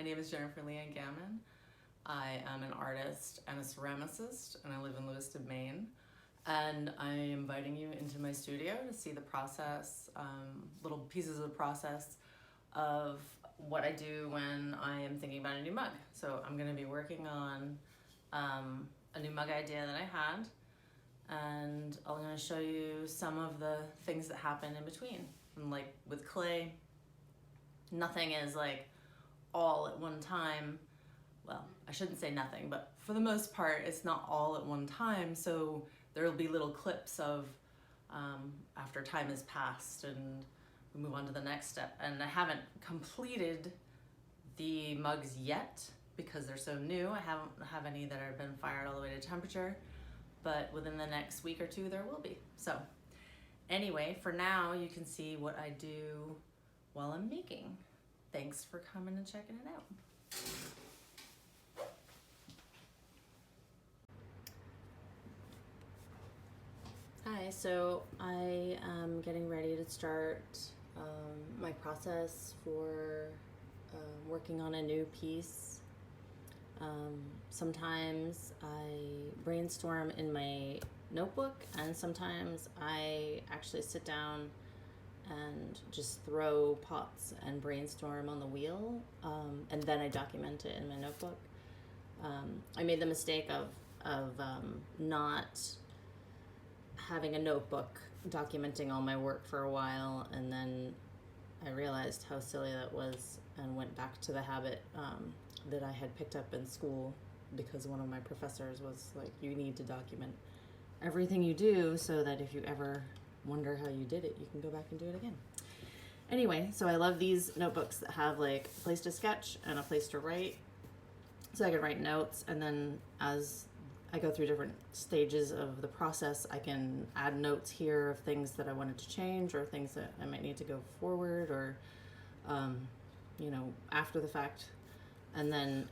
My name is Jennifer Liane Gammon. I am an artist and a ceramicist, and I live in Lewiston, Maine. And I am inviting you into my studio to see the process, little pieces of the process of what I do when I am thinking about a new mug. So I'm going to be working on a new mug idea that I had, and I'm going to show you some of the things that happen in between. And like with clay, nothing is like all at one time. Well, I shouldn't say nothing, but for the most part, it's not all at one time. So there will be little clips of after time has passed and we move on to the next step. And I haven't completed the mugs yet because they're so new. I don't have any that have been fired all the way to temperature, but within the next week or two, there will be. So anyway, for now, you can see what I do while I'm making. Thanks for coming and checking it out. Hi, so I am getting ready to start my process for working on a new piece. Sometimes I brainstorm in my notebook, and sometimes I actually sit down and just throw pots and brainstorm on the wheel, and then I document it in my notebook. I made the mistake of not having a notebook documenting all my work for a while, and then I realized how silly that was and went back to the habit that I had picked up in school, because one of my professors was like, you need to document everything you do so that if you ever wonder how you did it, you can go back and do it again. Anyway, so I love these notebooks that have like a place to sketch and a place to write, so I can write notes, and then as I go through different stages of the process, I can add notes here of things that I wanted to change or things that I might need to go forward or, after the fact. And then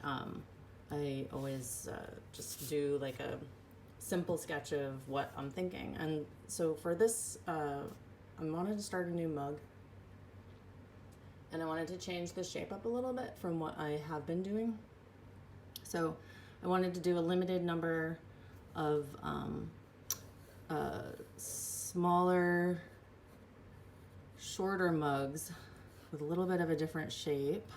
I always just do like a simple sketch of what I'm thinking. And so for this, I wanted to start a new mug, and I wanted to change the shape up a little bit from what I have been doing. So I wanted to do a limited number of smaller, shorter mugs with a little bit of a different shape.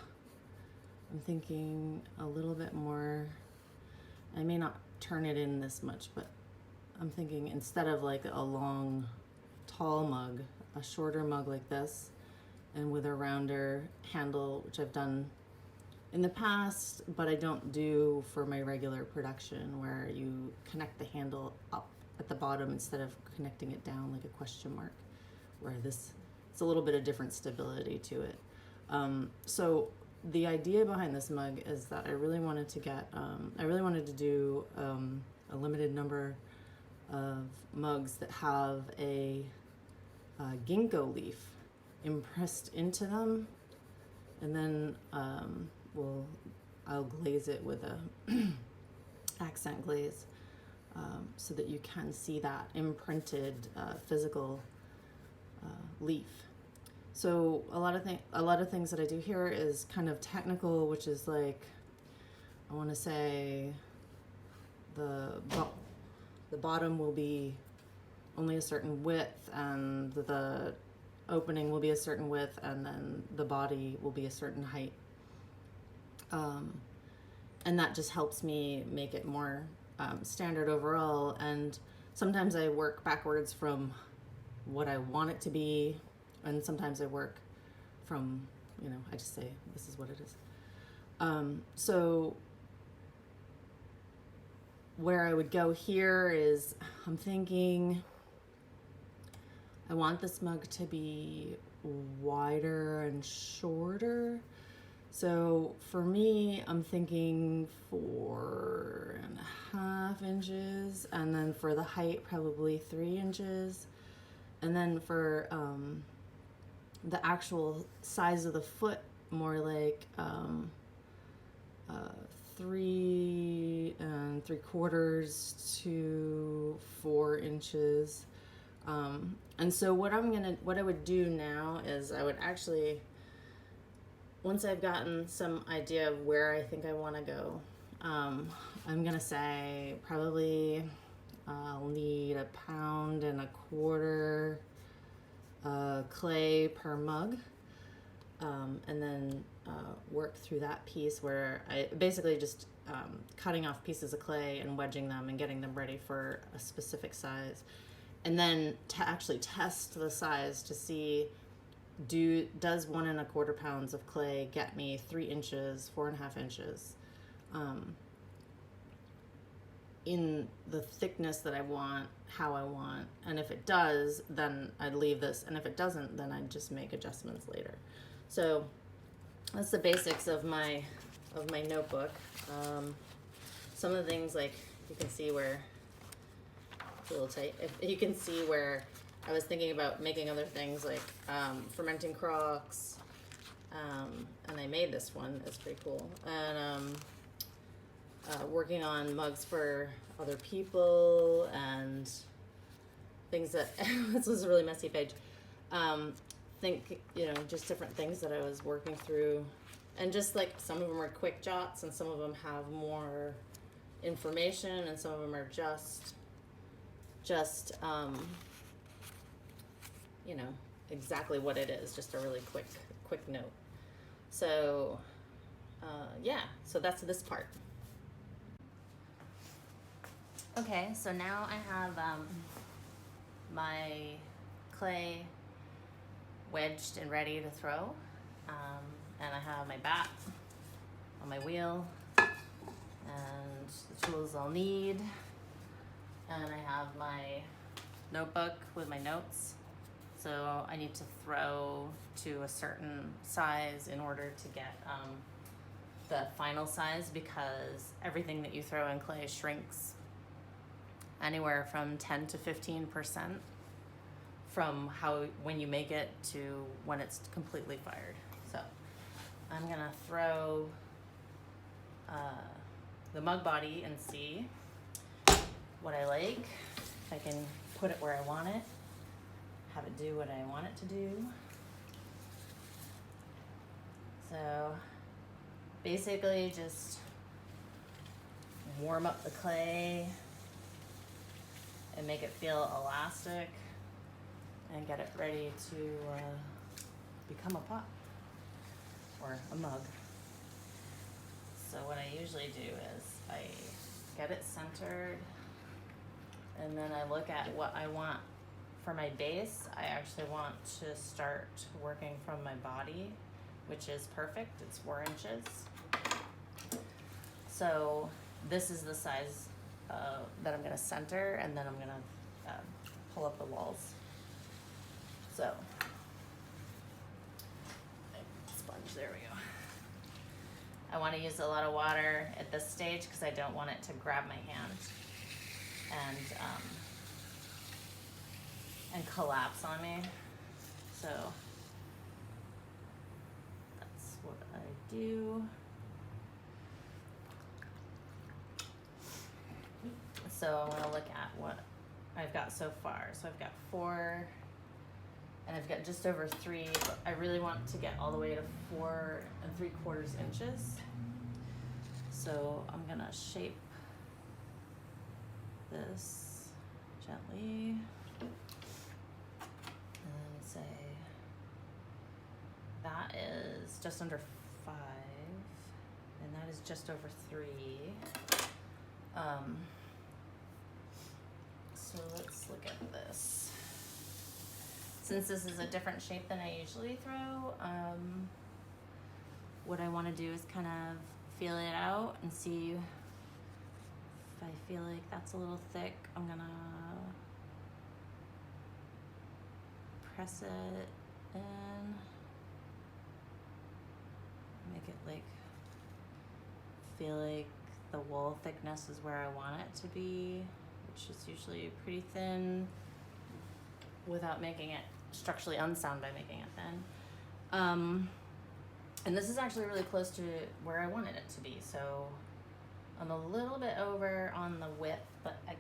I'm thinking a little bit more, I may not turn it in this much, but I'm thinking instead of like a long, tall mug, a shorter mug like this, and with a rounder handle, which I've done in the past, but I don't do for my regular production, where you connect the handle up at the bottom instead of connecting it down like a question mark, where this, it's a little bit of different stability to it. So the idea behind this mug is that I really wanted to do a limited number of mugs that have a ginkgo leaf impressed into them, and then I'll glaze it with a accent glaze, so that you can see that imprinted physical leaf. So a lot of things that I do here is kind of technical, which is like, I want to say the bottom will be only a certain width, and the opening will be a certain width, and then the body will be a certain height. And that just helps me make it more standard overall. And sometimes I work backwards from what I want it to be, and sometimes I work from, I just say, this is what it is. So where I would go here is, I'm thinking I want this mug to be wider and shorter. So for me, I'm thinking 4.5 inches, and then for the height, probably 3 inches. And then for the actual size of the foot, more like 3.75 to 4 inches. And so what I would do now is I would actually once I've gotten some idea of where I think I want to go, I'm gonna say probably I'll need 1.25 pounds clay per mug, and then work through that piece where I basically just cutting off pieces of clay and wedging them and getting them ready for a specific size, and then to actually test the size to see does 1.25 pounds of clay get me 3 inches, 4.5 inches, in the thickness that I want, how I want, and if it does, then I'd leave this, and if it doesn't, then I'd just make adjustments later. So that's the basics of my notebook. Some of the things, like, you can see where it's a little tight. If you can see where I was thinking about making other things like fermenting crocks, and I made this one. It's pretty cool. And working on mugs for other people and things that this was a really messy page. Just different things that I was working through, and just like some of them are quick jots and some of them have more information and some of them are just exactly what it is, just a really quick note. So so that's this part. Okay, so now I have my clay wedged and ready to throw, and I have my bat on my wheel and the tools I'll need, and I have my notebook with my notes. So I need to throw to a certain size in order to get the final size, because everything that you throw in clay shrinks anywhere from 10 to 15% from when you make it to when it's completely fired. So I'm gonna throw the mug body and see what I like, if I can put it where I want it, have it do what I want it to do. So basically just warm up the clay and make it feel elastic and get it ready to become a pot or a mug. So what I usually do is I get it centered, and then I look at what I want for my base. I actually want to start working from my body, which is perfect. It's 4 inches. So this is the size that I'm gonna center, and then I'm gonna pull up the walls. So, sponge, there we go. I wanna use a lot of water at this stage because I don't want it to grab my hand and collapse on me. So that's what I do. So I want to look at what I've got so far. So I've got 4, and I've got just over 3, but I really want to get all the way to 4 3/4 inches. So I'm gonna shape this gently and say that is just under 5, and that is just over 3. So let's look at this. Since this is a different shape than I usually throw, what I want to do is kind of feel it out and see if I feel like that's a little thick. I'm gonna press it in, make it like feel like the wool thickness is where I want it to be, which is usually pretty thin, without making it structurally unsound by making it thin. And this is actually really close to where I wanted it to be, so I'm a little bit over on the width, but I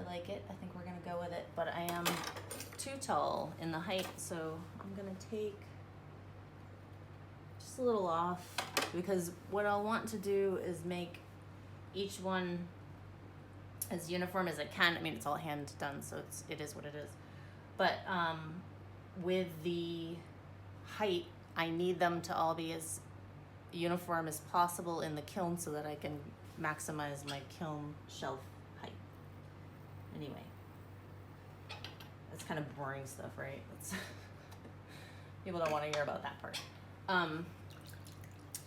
like it. I think we're gonna go with it, but I am too tall in the height, so I'm gonna take just just a little off because what I'll want to do is make each one as uniform as I can. I mean, it's all hand done, so it is what it is. But with the height, I need them to all be as uniform as possible in the kiln so that I can maximize my kiln shelf height. Anyway, that's kind of boring stuff, right? People don't want to hear about that part.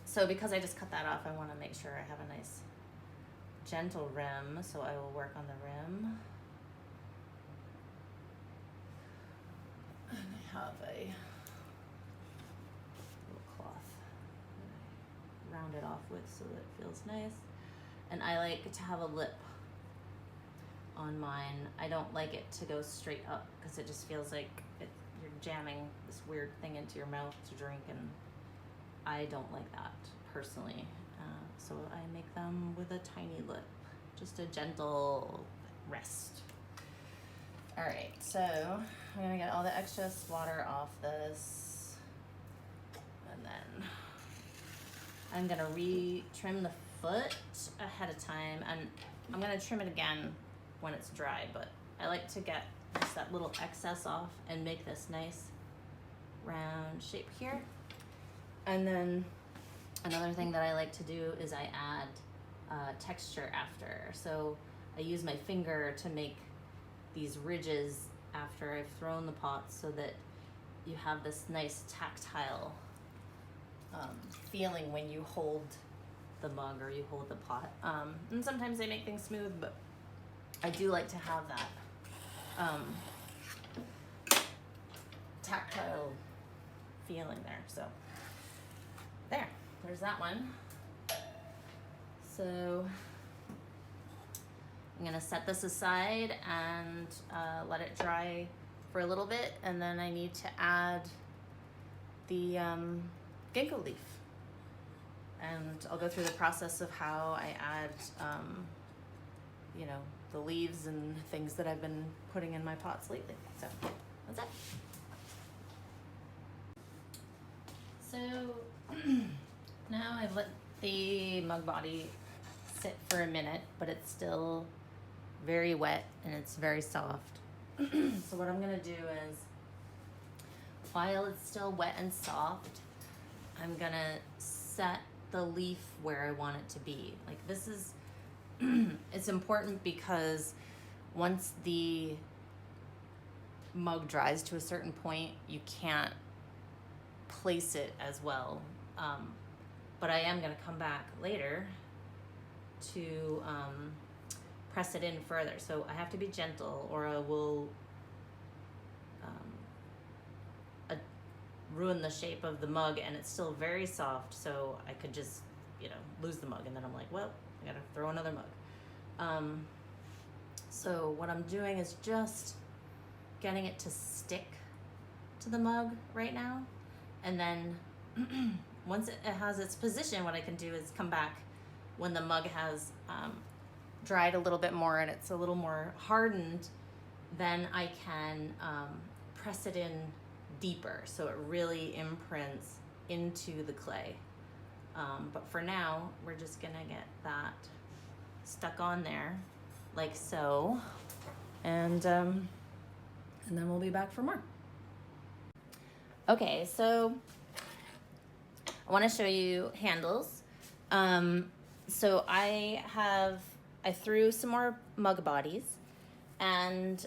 So because I just cut that off, I want to make sure I have a nice gentle rim, so I will work on the rim. And I have a little cloth that I round it off with so that it feels nice. And I like to have a lip on mine. I don't like it to go straight up because it just feels like you're jamming this weird thing into your mouth to drink, and I don't like that personally. So I make them with a tiny lip, just a gentle rest. All right, so I'm gonna get all the excess water off this, and then I'm gonna re-trim the foot ahead of time, and I'm gonna trim it again when it's dry, but I like to get just that little excess off and make this nice round shape here. And then another thing that I like to do is I add texture after. So I use my finger to make these ridges after I've thrown the pots so that you have this nice tactile feeling when you hold the mug or you hold the pot. And sometimes they make things smooth, but I do like to have that tactile feeling there. So there's that one. So I'm gonna set this aside and let it dry for a little bit, and then I need to add the ginkgo leaf. And I'll go through the process of how I add, you know, the leaves and things that I've been putting in my pots lately. So that's it. So now I've let the mug body sit for a minute, but it's still very wet and it's very soft. So what I'm gonna do is, while it's still wet and soft, I'm gonna set the leaf where I want it to be. Like this is, it's important because once the mug dries to a certain point, you can't place it as well. But I am gonna come back later to press it in further. So I have to be gentle or I will ruin the shape of the mug, and it's still very soft, so I could just, you know, lose the mug, and then I'm like, well, I gotta throw another mug. So what I'm doing is just getting it to stick to the mug right now, and then once it has its position, what I can do is come back when the mug has dried a little bit more and it's a little more hardened, then I can press it in deeper so it really imprints into the clay. But for now, we're just gonna get that stuck on there like so, and then we'll be back for more. Okay, so I want to show you handles. So I threw some more mug bodies, and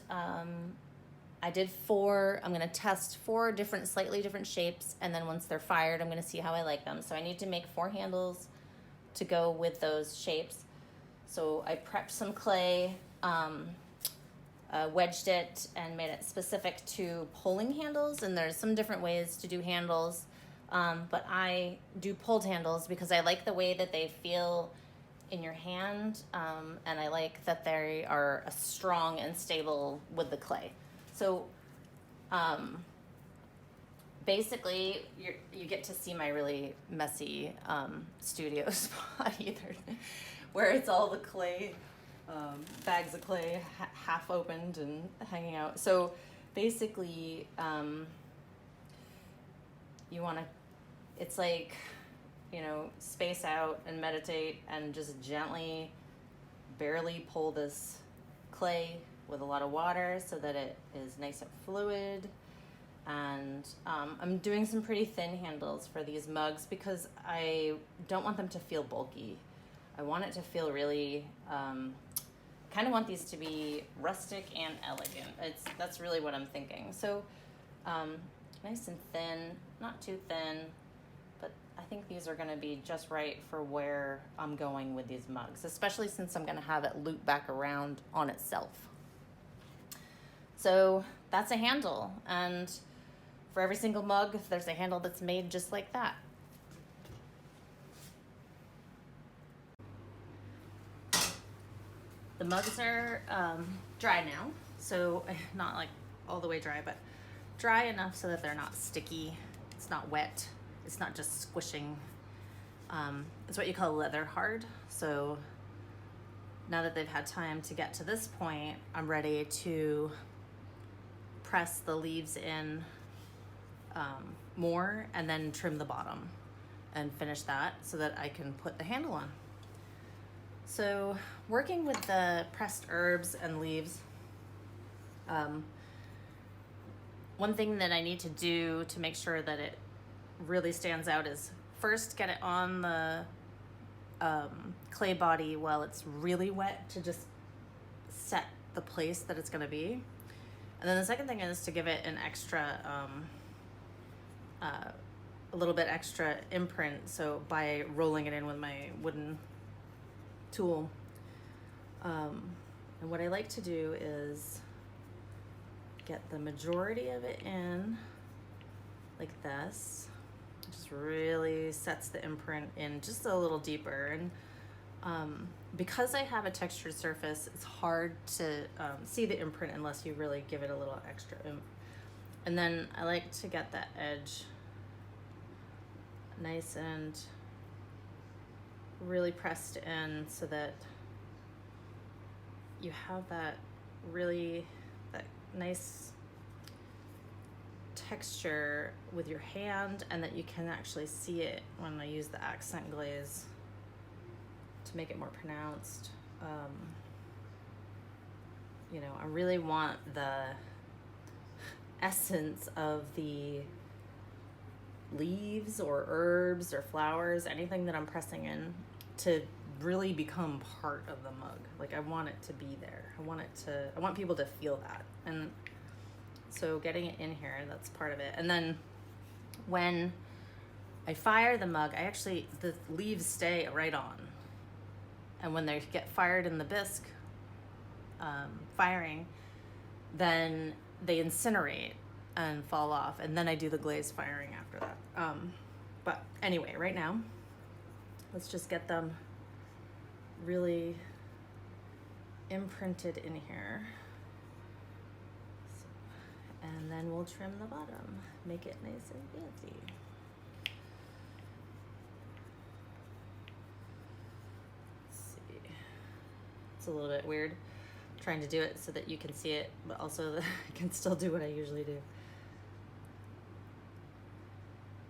I did I'm gonna test 4 different, slightly different shapes, and then once they're fired, I'm gonna see how I like them. So I need to make 4 handles to go with those shapes. So I prepped some clay, wedged it, and made it specific to pulling handles, and there's some different ways to do handles. But I do pulled handles because I like the way that they feel in your hand, and I like that they are strong and stable with the clay. So basically, you get to see my really messy studio spot either, where it's all the clay, bags of clay half opened and hanging out. So basically, you want to it's like, you know, space out and meditate and just gently, barely pull this clay with a lot of water so that it is nice and fluid. And I'm doing some pretty thin handles for these mugs because I don't want them to feel bulky. I want it to feel really, kind of want these to be rustic and elegant. That's really what I'm thinking. So nice and thin, not too thin, but I think these are gonna be just right for where I'm going with these mugs, especially since I'm gonna have it loop back around on itself. So that's a handle, and for every single mug, there's a handle that's made just like that. The mugs are dry now, so not like all the way dry, but dry enough so that they're not sticky. It's not wet. It's not just squishing. It's what you call leather hard. So now that they've had time to get to this point, I'm ready to press the leaves in more and then trim the bottom and finish that so that I can put the handle on. So working with the pressed herbs and leaves, one thing that I need to do to make sure that it really stands out is first get it on the clay body while it's really wet to just set the place that it's going to be. And then the second thing is to give it an extra, a little bit extra imprint. So by rolling it in with my wooden tool. And what I like to do is get the majority of it in like this. It just really sets the imprint in just a little deeper. And because I have a textured surface, it's hard to see the imprint unless you really give it a little extra oomph. And then I like to get that edge nice and really pressed in so that you have that nice texture with your hand, and that you can actually see it when I use the accent glaze to make it more pronounced. You know, I really want the essence of the leaves or herbs or flowers, anything that I'm pressing in, to really become part of the mug. Like, I want it to be there. I want people to feel that. And so getting it in here, that's part of it. And then when I fire the mug, the leaves stay right on. And when they get fired in the bisque, firing, then they incinerate and fall off. And then I do the glaze firing after that. But anyway, right now, let's just get them really imprinted in here. And then we'll trim the bottom, make it nice and fancy. Let's see. It's a little bit weird trying to do it so that you can see it, but also that I can still do what I usually do.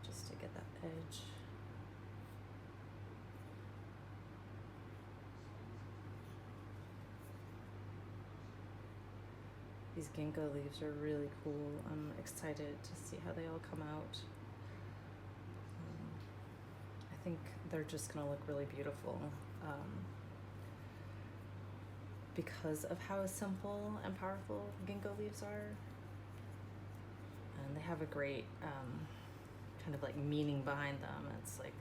Just to get that edge. These ginkgo leaves are really cool. I'm excited to see how they all come out. I think they're just gonna look really beautiful because of how simple and powerful ginkgo leaves are. And they have a great kind of like meaning behind them. It's like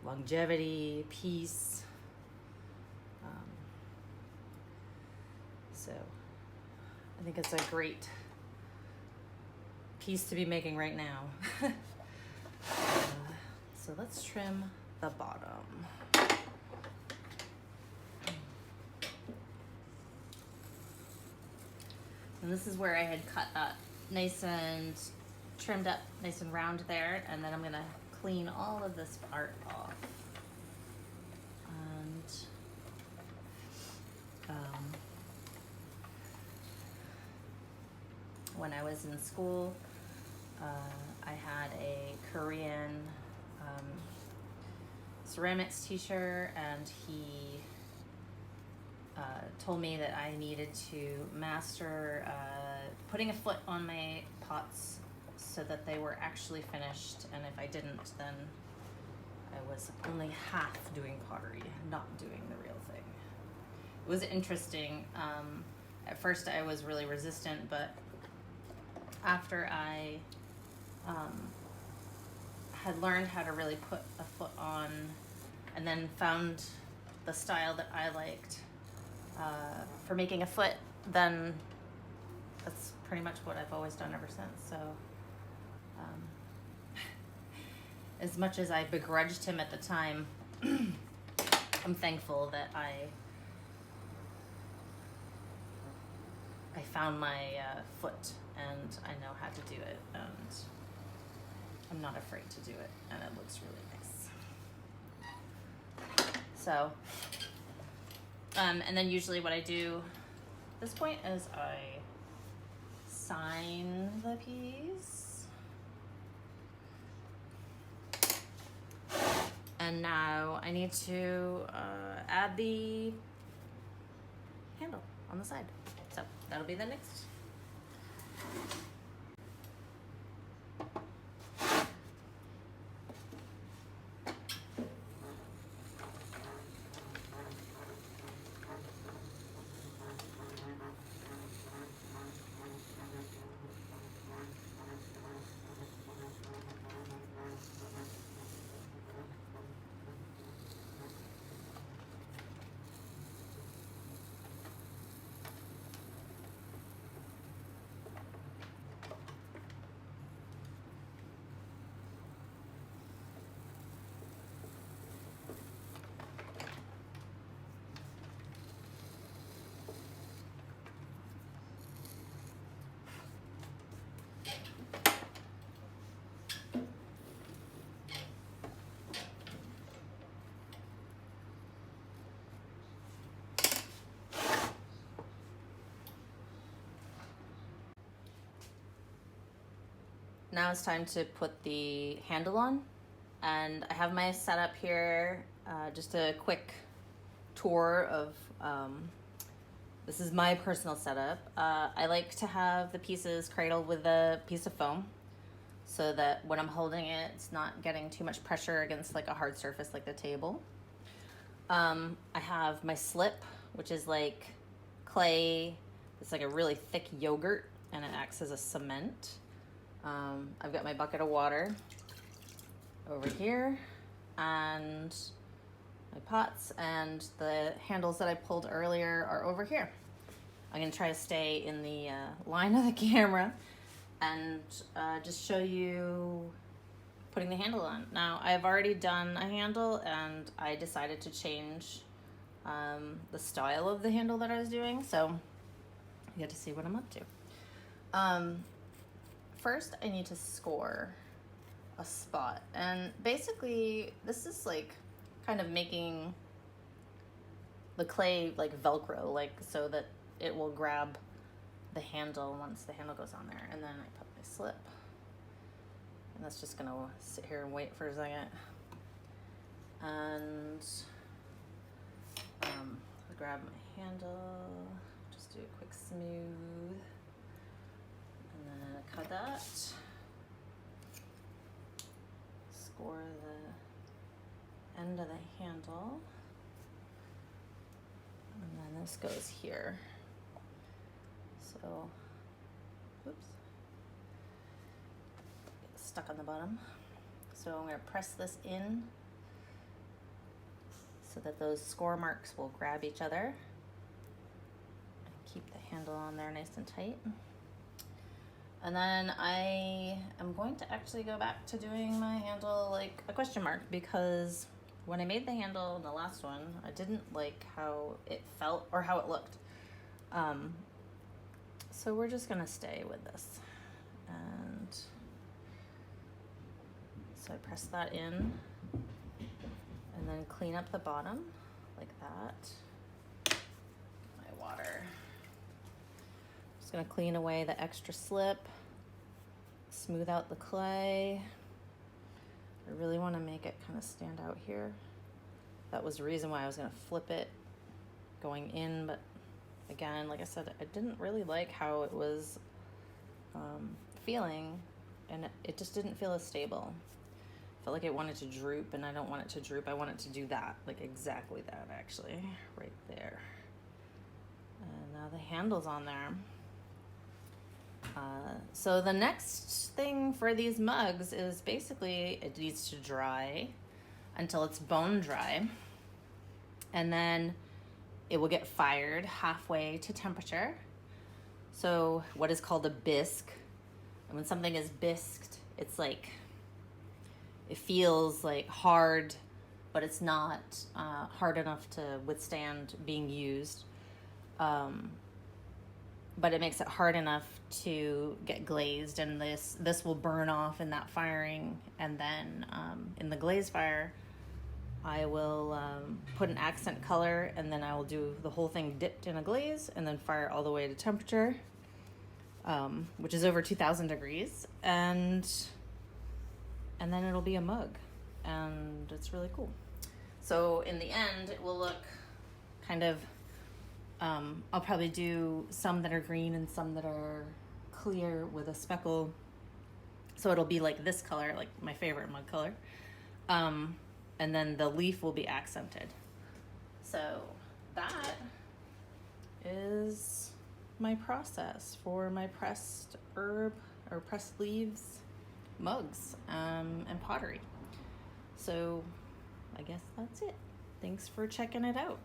longevity, peace. So I think it's a great piece to be making right now. So let's trim the bottom. And this is where I had cut that nice and trimmed up, nice and round there. And then I'm gonna clean all of this part off. And when I was in school, I had a Korean ceramics teacher, and he told me that I needed to master putting a foot on my pots so that they were actually finished, and if I didn't, then I was only half doing pottery, not doing the real thing. It was interesting. At first I was really resistant, but after I had learned how to really put a foot on and then found the style that I liked for making a foot, then that's pretty much what I've always done ever since. So as much as I begrudged him at the time, I'm thankful that I found my foot, and I know how to do it, and I'm not afraid to do it, and it looks really nice. So, and then usually what I do at this point is I sign the piece. And now I need to add the handle on the side. So that'll be the next. Now it's time to put the handle on, and I have my setup here, just a quick tour of, this is my personal setup. I like to have the pieces cradled with a piece of foam so that when I'm holding it, it's not getting too much pressure against like a hard surface like the table. I have my slip, which is like clay. It's like a really thick yogurt, and it acts as a cement. I've got my bucket of water over here, and my pots, and the handles that I pulled earlier are over here. I'm going to try to stay in the line of the camera and just show you putting the handle on. Now, I've already done a handle, and I decided to change the style of the handle that I was doing, so you get to see what I'm up to. First, I need to score a spot, and basically this is like kind of making the clay like Velcro, like so that it will grab the handle once the handle goes on there. And then I put my slip, and that's just gonna sit here and wait for a second. And I grab my handle, just do a quick smooth. And then cut that, score the end of the handle, and then this goes here. So, oops, it's stuck on the bottom. So I'm going to press this in so that those score marks will grab each other and keep the handle on there nice and tight. And then I am going to actually go back to doing my handle like a question mark, because when I made the handle in the last one, I didn't like how it felt or how it looked. So we're just gonna stay with this. And so I press that in and then clean up the bottom like that. My water. Just gonna clean away the extra slip. smooth out the clay. I really want to make it kind of stand out here. That was the reason why I was going to flip it going in, but again, like I said, I didn't really like how it was feeling, and it just didn't feel as stable. Felt like it wanted to droop, and I don't want it to droop. I want it to do that, like exactly that, actually, right there. And now the handle's on there. So the next thing for these mugs is basically it needs to dry until it's bone dry, and then it will get fired halfway to temperature. So what is called a bisque, and when something is bisqued, it's like it feels like hard, but it's not hard enough to withstand being used. But it makes it hard enough to get glazed, and this will burn off in that firing, and then in the glaze fire I will put an accent color, and then I will do the whole thing dipped in a glaze and then fire all the way to temperature, which is over 2,000 degrees, and then it'll be a mug, and it's really cool. So in the end it will look kind of I'll probably do some that are green and some that are clear with a speckle. So it'll be like this color, like my favorite mug color. And then the leaf will be accented. So that is my process for my pressed herb or pressed leaves mugs and pottery. So I guess that's it. Thanks for checking it out.